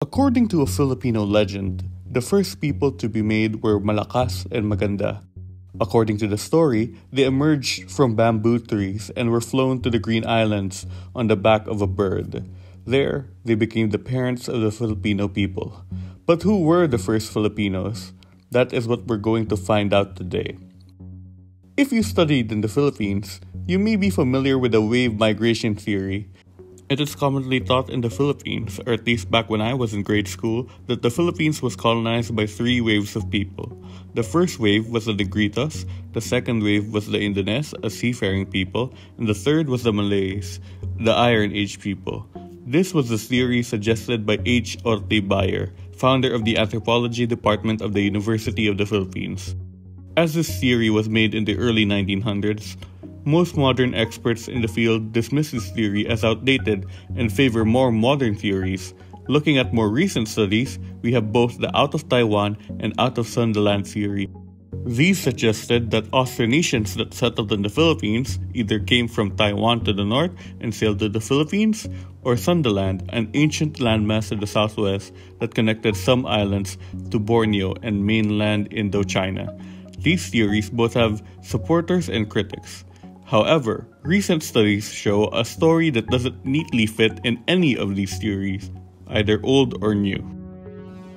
According to a Filipino legend, the first people to be made were malakas and maganda. According to the story, they emerged from bamboo trees and were flown to the Green Islands on the back of a bird. There, they became the parents of the Filipino people. But who were the first Filipinos? That is what we're going to find out today. If you studied in the Philippines, you may be familiar with the wave migration theory. It is commonly taught in the Philippines, or at least back when I was in grade school, that the Philippines was colonized by three waves of people. The first wave was the Negritos, the second wave was the Indones, a seafaring people, and the third was the Malays, the Iron Age people. This was the theory suggested by H. Orte Bayer, founder of the Anthropology Department of the University of the Philippines. As this theory was made in the early 1900s, most modern experts in the field dismiss this theory as outdated and favor more modern theories. Looking at more recent studies, we have both the out of Taiwan and out of Sundaland theory. These suggested that Austronesians that settled in the Philippines either came from Taiwan to the north and sailed to the Philippines, or Sundaland, an ancient landmass in the southwest that connected some islands to Borneo and mainland Indochina. These theories both have supporters and critics. However, recent studies show a story that doesn't neatly fit in any of these theories, either old or new.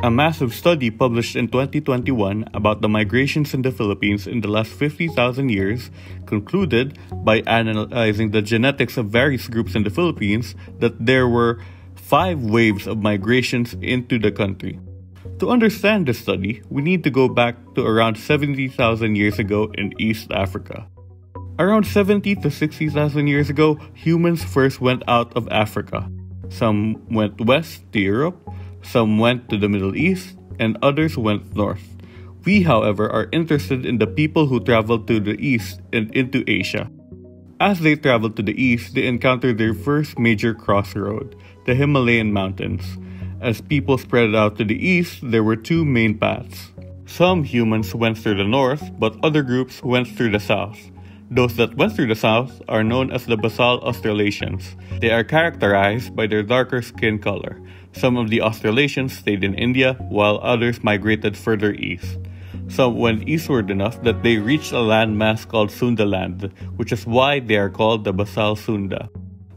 A massive study published in 2021 about the migrations in the Philippines in the last 50,000 years concluded, by analyzing the genetics of various groups in the Philippines, that there were 5 waves of migrations into the country. To understand this study, we need to go back to around 70,000 years ago in East Africa. Around 70 to 60,000 years ago, humans first went out of Africa. Some went west to Europe, some went to the Middle East, and others went north. We, however, are interested in the people who traveled to the east and into Asia. As they traveled to the east, they encountered their first major crossroad, the Himalayan mountains. As people spread out to the east, there were 2 main paths. Some humans went through the north, but other groups went through the south. Those that went through the south are known as the basal Australasians. They are characterized by their darker skin color. Some of the Australasians stayed in India, while others migrated further east. Some went eastward enough that they reached a landmass called Sundaland, which is why they are called the Basal Sunda.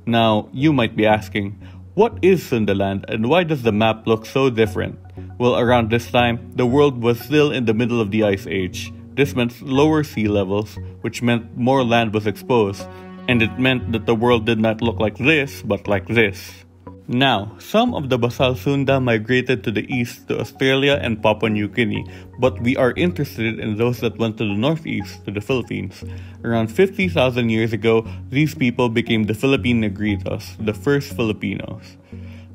Now, you might be asking, what is Sundaland and why does the map look so different? Well, around this time, the world was still in the middle of the Ice Age. This meant lower sea levels, which meant more land was exposed, and it meant that the world did not look like this, but like this. Now, some of the Basal Sunda migrated to the east to Australia and Papua New Guinea, but we are interested in those that went to the northeast, to the Philippines. Around 50,000 years ago, these people became the Philippine Negritos, the first Filipinos.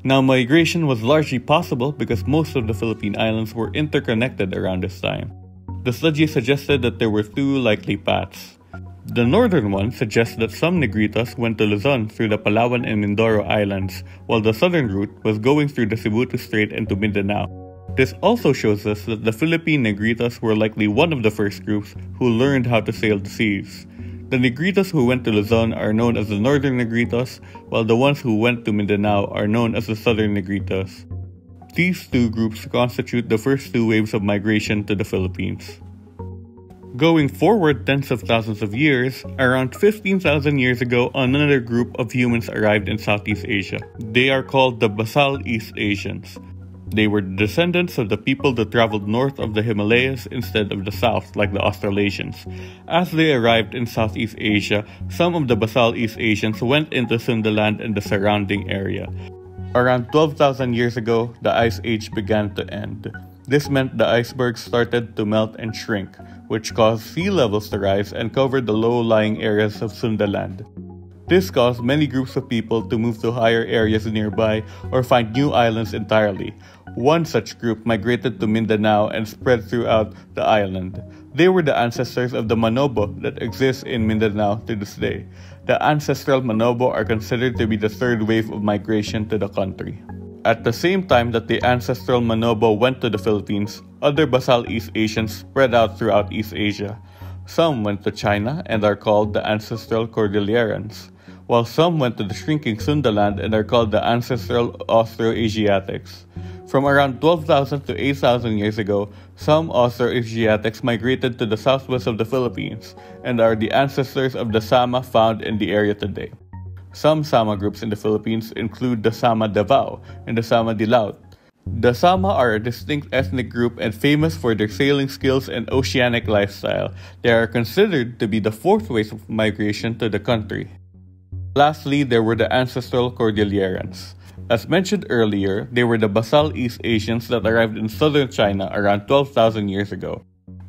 Now, migration was largely possible because most of the Philippine Islands were interconnected around this time. The study suggested that there were 2 likely paths. The northern one suggests that some Negritos went to Luzon through the Palawan and Mindoro Islands, while the southern route was going through the Cebu Strait and to Mindanao. This also shows us that the Philippine Negritos were likely one of the first groups who learned how to sail the seas. The Negritos who went to Luzon are known as the Northern Negritos, while the ones who went to Mindanao are known as the Southern Negritos. These 2 groups constitute the first 2 waves of migration to the Philippines. Going forward tens of thousands of years, around 15,000 years ago, another group of humans arrived in Southeast Asia. They are called the Basal East Asians. They were descendants of the people that traveled north of the Himalayas instead of the south, like the Australasians. As they arrived in Southeast Asia, some of the Basal East Asians went into Sundaland and the surrounding area. Around 12,000 years ago, the Ice Age began to end. This meant the icebergs started to melt and shrink, which caused sea levels to rise and covered the low-lying areas of Sundaland. This caused many groups of people to move to higher areas nearby or find new islands entirely. One such group migrated to Mindanao and spread throughout the island. They were the ancestors of the Manobo that exists in Mindanao to this day. The ancestral Manobo are considered to be the 3rd wave of migration to the country. At the same time that the ancestral Manobo went to the Philippines, other Basal East Asians spread out throughout East Asia. Some went to China and are called the ancestral Cordillerans, while some went to the shrinking Sundaland and are called the ancestral Austroasiatics. From around 12,000 to 8,000 years ago, some Austroasiatics migrated to the southwest of the Philippines and are the ancestors of the Sama found in the area today. Some Sama groups in the Philippines include the Sama Davao and the Sama Dilaut. The Sama are a distinct ethnic group and famous for their sailing skills and oceanic lifestyle. They are considered to be the fourth wave of migration to the country. Lastly, there were the ancestral Cordillerans. As mentioned earlier, they were the basal East Asians that arrived in southern China around 12,000 years ago.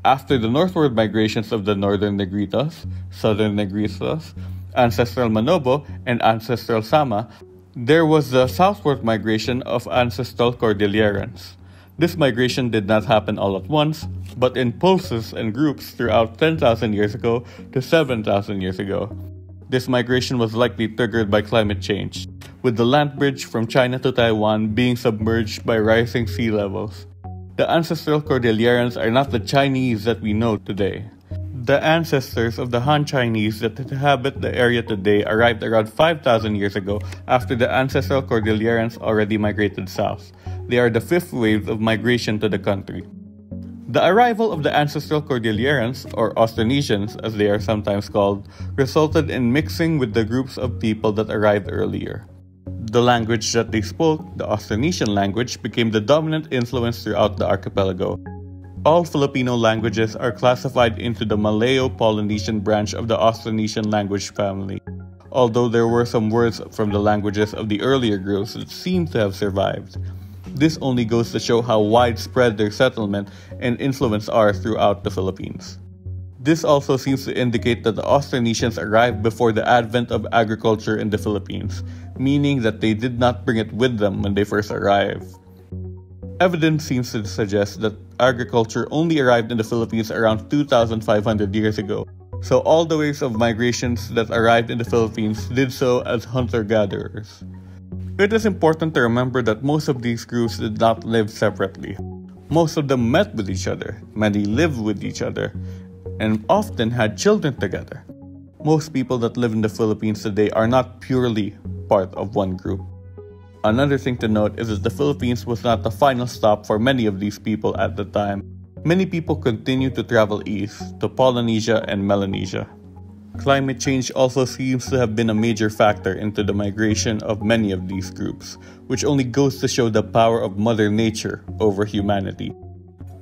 After the northward migrations of the northern Negritos, southern Negritos, ancestral Manobo, and ancestral Sama, there was the southward migration of ancestral Cordillerans. This migration did not happen all at once, but in pulses and groups throughout 10,000 years ago to 7,000 years ago. This migration was likely triggered by climate change, with the land bridge from China to Taiwan being submerged by rising sea levels. The ancestral Cordillerans are not the Chinese that we know today. The ancestors of the Han Chinese that inhabit the area today arrived around 5,000 years ago after the ancestral Cordillerans already migrated south. They are the fifth wave of migration to the country. The arrival of the ancestral Cordillerans, or Austronesians as they are sometimes called, resulted in mixing with the groups of people that arrived earlier. The language that they spoke, the Austronesian language, became the dominant influence throughout the archipelago. All Filipino languages are classified into the Malayo-Polynesian branch of the Austronesian language family, although there were some words from the languages of the earlier groups that seem to have survived. This only goes to show how widespread their settlement and influence are throughout the Philippines. This also seems to indicate that the Austronesians arrived before the advent of agriculture in the Philippines, meaning that they did not bring it with them when they first arrived. Evidence seems to suggest that agriculture only arrived in the Philippines around 2,500 years ago, so all the waves of migrations that arrived in the Philippines did so as hunter-gatherers. It is important to remember that most of these groups did not live separately. Most of them met with each other, many lived with each other, and often had children together. Most people that live in the Philippines today are not purely part of one group. Another thing to note is that the Philippines was not the final stop for many of these people at the time. Many people continued to travel east, to Polynesia and Melanesia. Climate change also seems to have been a major factor into the migration of many of these groups, which only goes to show the power of Mother Nature over humanity.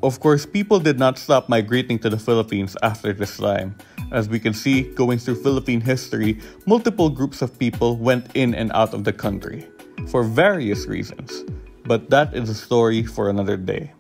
Of course, people did not stop migrating to the Philippines after this time. As we can see, going through Philippine history, multiple groups of people went in and out of the country, for various reasons. But that is a story for another day.